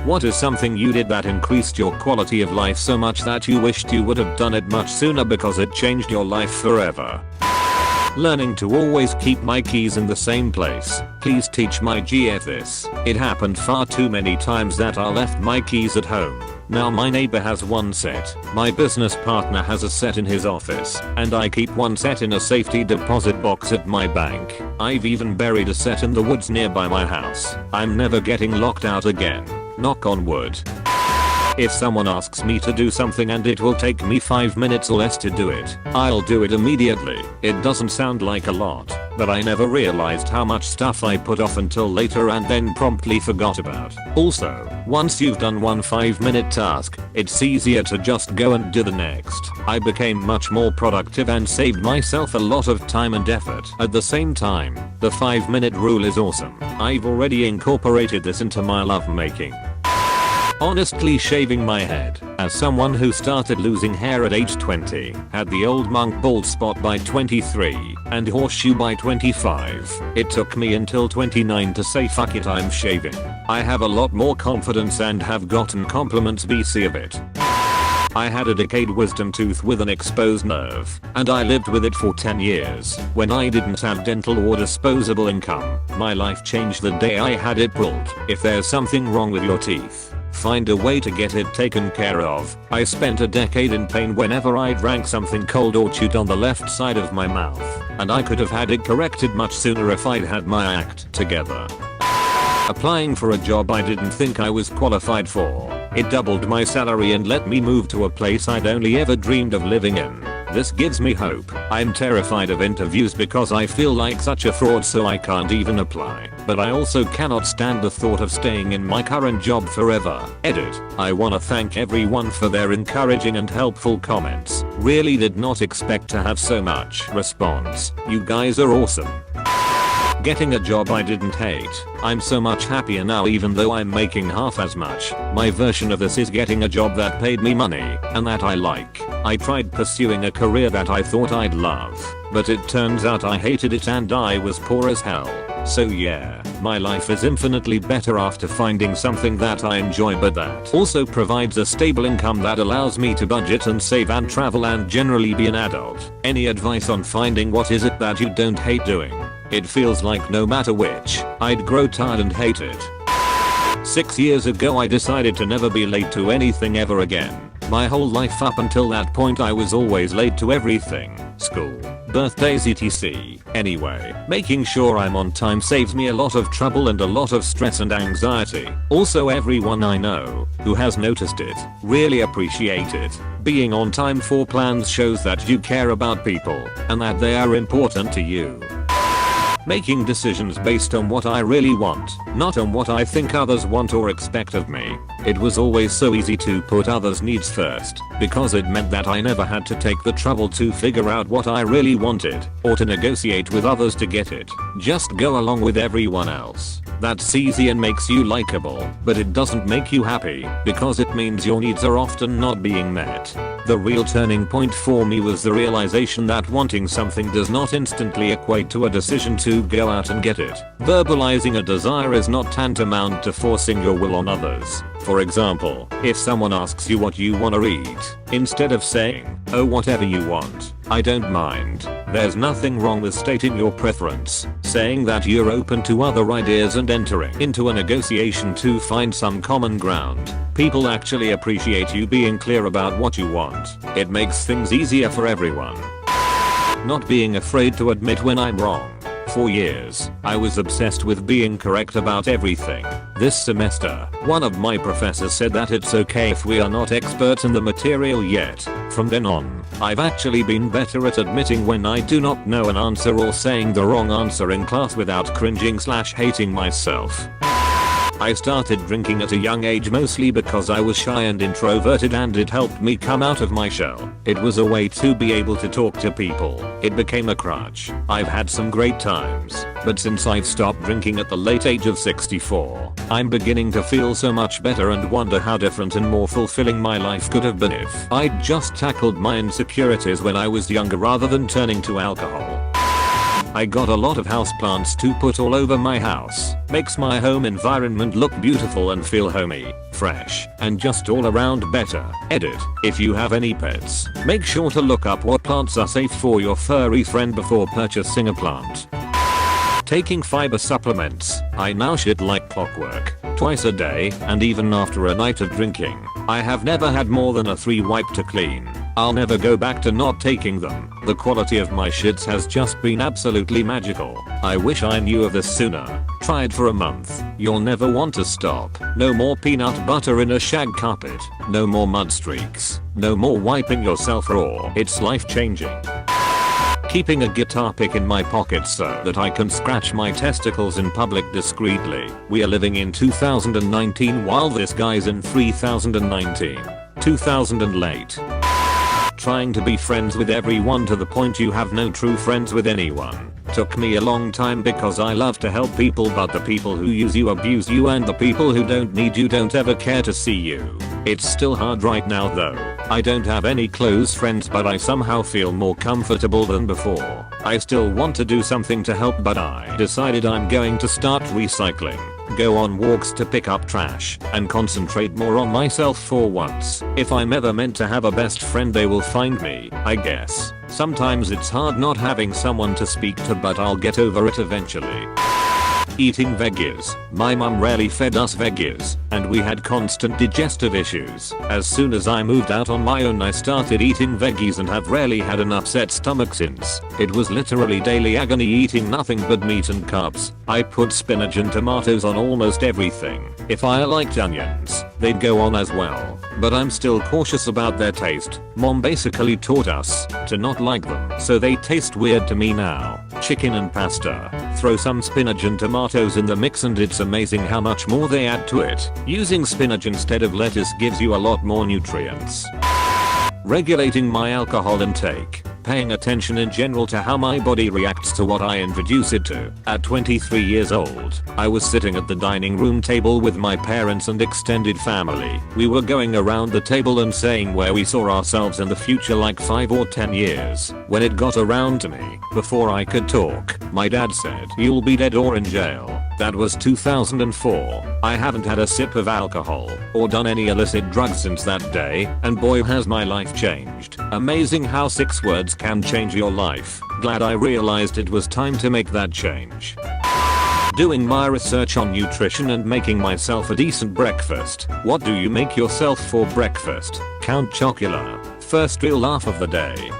What is something you did that increased your quality of life so much that you wished you would have done it much sooner because it changed your life forever? Learning to always keep my keys in the same place. Please teach my GF this. It happened far too many times that I left my keys at home. Now my neighbor has one set, my business partner has a set in his office, and I keep one set in a safety deposit box at my bank. I've even buried a set in the woods nearby my house. I'm never getting locked out again. Knock on wood. If someone asks me to do something and it will take me 5 minutes or less to do it, I'll do it immediately. It doesn't sound like a lot, but I never realized how much stuff I put off until later and then promptly forgot about. Also, once you've done one 5-minute task, it's easier to just go and do the next. I became much more productive and saved myself a lot of time and effort. At the same time, the 5-minute rule is awesome. I've already incorporated this into my lovemaking. Honestly, shaving my head. As someone who started losing hair at age 20, had the old monk bald spot by 23, and horseshoe by 25, it took me until 29 to say fuck it, I'm shaving. I have a lot more confidence and have gotten compliments BC of it. I had a decayed wisdom tooth with an exposed nerve, and I lived with it for 10 years. When I didn't have dental or disposable income, my life changed the day I had it pulled. If there's something wrong with your teeth, find a way to get it taken care of. I spent a decade in pain whenever I drank something cold or chewed on the left side of my mouth, and I could have had it corrected much sooner if I'd had my act together. Applying for a job I didn't think I was qualified for. It doubled my salary and let me move to a place I'd only ever dreamed of living in. This gives me hope. I'm terrified of interviews because I feel like such a fraud, so I can't even apply. But I also cannot stand the thought of staying in my current job forever. Edit. I wanna thank everyone for their encouraging and helpful comments. Really did not expect to have so much response. You guys are awesome. Getting a job I didn't hate. I'm so much happier now even though I'm making half as much. My version of this is getting a job that paid me money and that I like. I tried pursuing a career that I thought I'd love, but it turns out I hated it and I was poor as hell. So yeah, my life is infinitely better after finding something that I enjoy but that also provides a stable income that allows me to budget and save and travel and generally be an adult. Any advice on finding what is it that you don't hate doing? It feels like no matter which, I'd grow tired and hate it. 6 years ago I decided to never be late to anything ever again. My whole life up until that point I was always late to everything. School, birthdays etc. Anyway, making sure I'm on time saves me a lot of trouble and a lot of stress and anxiety. Also, everyone I know who has noticed it really appreciate it. Being on time for plans shows that you care about people and that they are important to you. Making decisions based on what I really want, not on what I think others want or expect of me. It was always so easy to put others' needs first, because it meant that I never had to take the trouble to figure out what I really wanted, or to negotiate with others to get it. Just go along with everyone else. That's easy and makes you likable, but it doesn't make you happy, because it means your needs are often not being met. The real turning point for me was the realization that wanting something does not instantly equate to a decision to go out and get it. Verbalizing a desire is not tantamount to forcing your will on others. For example, if someone asks you what you wanna eat, instead of saying, "Oh, whatever you want, I don't mind," there's nothing wrong with stating your preference, saying that you're open to other ideas and entering into a negotiation to find some common ground. People actually appreciate you being clear about what you want. It makes things easier for everyone. Not being afraid to admit when I'm wrong. For years, I was obsessed with being correct about everything. This semester, one of my professors said that it's okay if we are not experts in the material yet. From then on, I've actually been better at admitting when I do not know an answer or saying the wrong answer in class without cringing/hating myself. I started drinking at a young age mostly because I was shy and introverted, and it helped me come out of my shell. It was a way to be able to talk to people. It became a crutch. I've had some great times, but since I've stopped drinking at the late age of 64, I'm beginning to feel so much better and wonder how different and more fulfilling my life could have been if I'd just tackled my insecurities when I was younger rather than turning to alcohol. I got a lot of houseplants to put all over my house. Makes my home environment look beautiful and feel homey, fresh, and just all around better. Edit. If you have any pets, make sure to look up what plants are safe for your furry friend before purchasing a plant. Taking fiber supplements. I now shit like clockwork, twice a day, and even after a night of drinking. I have never had more than a 3 wipe to clean. I'll never go back to not taking them. The quality of my shits has just been absolutely magical. I wish I knew of this sooner. Tried for a month. You'll never want to stop. No more peanut butter in a shag carpet. No more mud streaks. No more wiping yourself raw. It's life changing. Keeping a guitar pick in my pocket so that I can scratch my testicles in public discreetly. We are living in 2019 while this guy's in 3019. 2000 and late. Trying to be friends with everyone to the point you have no true friends with anyone. Took me a long time because I love to help people, but the people who use you abuse you, and the people who don't need you don't ever care to see you. It's still hard right now though. I don't have any close friends, but I somehow feel more comfortable than before. I still want to do something to help, but I decided I'm going to start recycling. Go on walks to pick up trash, and concentrate more on myself for once. If I'm ever meant to have a best friend, they will find me, I guess. Sometimes it's hard not having someone to speak to, but I'll get over it eventually. Eating veggies. My mum rarely fed us veggies, and we had constant digestive issues. As soon as I moved out on my own, I started eating veggies and have rarely had an upset stomach since. It was literally daily agony eating nothing but meat and carbs. I put spinach and tomatoes on almost everything. If I liked onions, they'd go on as well. But I'm still cautious about their taste. Mom basically taught us to not like them, so they taste weird to me now. Chicken and pasta. Throw some spinach and tomatoes in the mix and it's amazing how much more they add to it. Using spinach instead of lettuce gives you a lot more nutrients. Regulating my alcohol intake. Paying attention in general to how my body reacts to what I introduce it to. At 23 years old, I was sitting at the dining room table with my parents and extended family. We were going around the table and saying where we saw ourselves in the future, like 5 or 10 years. When it got around to me, before I could talk, my dad said, "You'll be dead or in jail." That was 2004. I haven't had a sip of alcohol or done any illicit drugs since that day, and boy has my life changed. Amazing how 6 words can change your life. Glad I realized it was time to make that change. Doing my research on nutrition and making myself a decent breakfast. What do you make yourself for breakfast? Count Chocula. First real laugh of the day.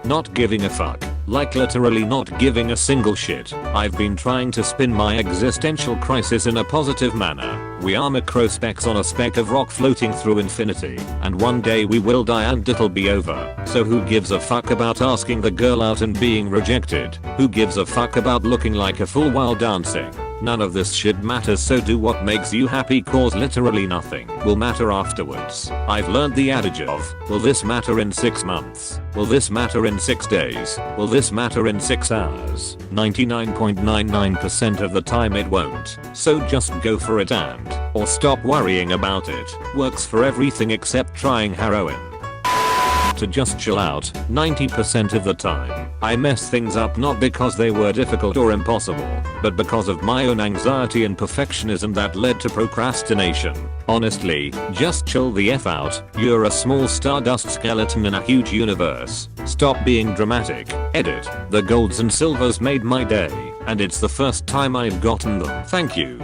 Not giving a fuck. Like literally not giving a single shit. I've been trying to spin my existential crisis in a positive manner. We are microspecks on a speck of rock floating through infinity, and one day we will die and it'll be over. So who gives a fuck about asking the girl out and being rejected? Who gives a fuck about looking like a fool while dancing? None of this shit matters, so do what makes you happy, cause literally nothing will matter afterwards. I've learned the adage of, will this matter in 6 months? Will this matter in 6 days? Will this matter in 6 hours? 99.99% of the time it won't. So just go for it or stop worrying about it. Works for everything except trying heroin. To just chill out. 90% of the time, I mess things up not because they were difficult or impossible, but because of my own anxiety and perfectionism that led to procrastination. Honestly, just chill the F out. You're a small stardust skeleton in a huge universe. Stop being dramatic. Edit. The golds and silvers made my day, and it's the first time I've gotten them. Thank you.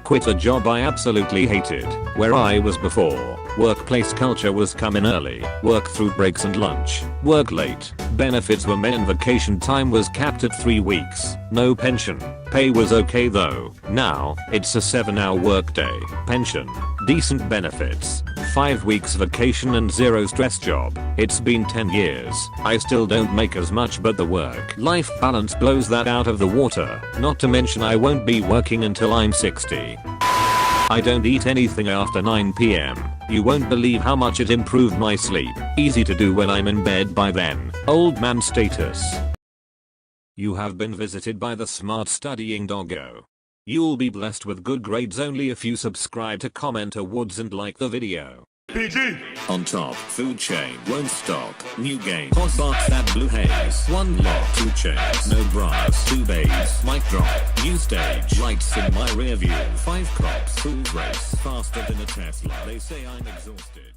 Quit a job I absolutely hated, where I was before. Workplace culture was come in early, work through breaks and lunch, work late, benefits were met and vacation time was capped at 3 weeks, no pension. Pay was okay though. Now, it's a 7-hour workday, pension, decent benefits, 5 weeks vacation and 0 stress job. It's been 10 years. I still don't make as much, but the work-life balance blows that out of the water. Not to mention I won't be working until I'm 60. I don't eat anything after 9 PM. You won't believe how much it improved my sleep. Easy to do when I'm in bed by then. Old man status. You have been visited by the smart studying doggo. You'll be blessed with good grades only if you subscribe to Comment Awards and like the video. PG. On top, food chain, won't stop. New game, hot box that blue haze. One lock, 2 chains, no bras, 2 babes. Mic drop, new stage, lights in my rear view. 5 cops, food race, faster than a Tesla. They say I'm exhausted.